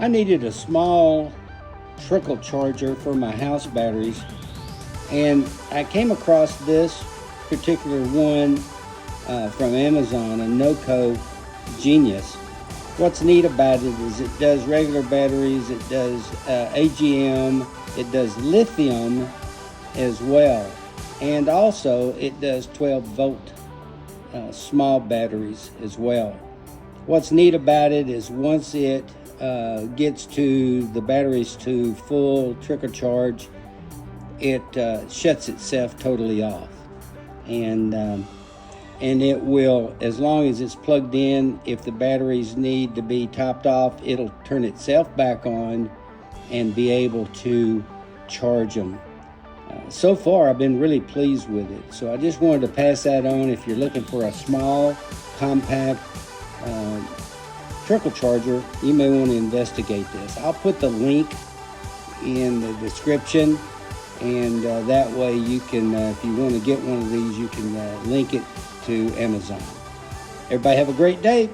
I needed a small trickle charger for my house batteries, and I came across this particular one from Amazon, a NoCo Genius. What's neat about it is it does regular batteries, it does AGM, it does lithium as well, and also it does 12-volt small batteries as well. What's neat about it is once it gets to the batteries to full trickle charge, it shuts itself totally off, and it will, as long as it's plugged in, if the batteries need to be topped off, it'll turn itself back on and be able to charge them. So far, I've been really pleased with it. So I just wanted to pass that on. If you're looking for a small, compact trickle charger, you may want to investigate this. I'll put the link in the description, and that way you can, if you want to get one of these, you can link it to Amazon. Everybody have a great day.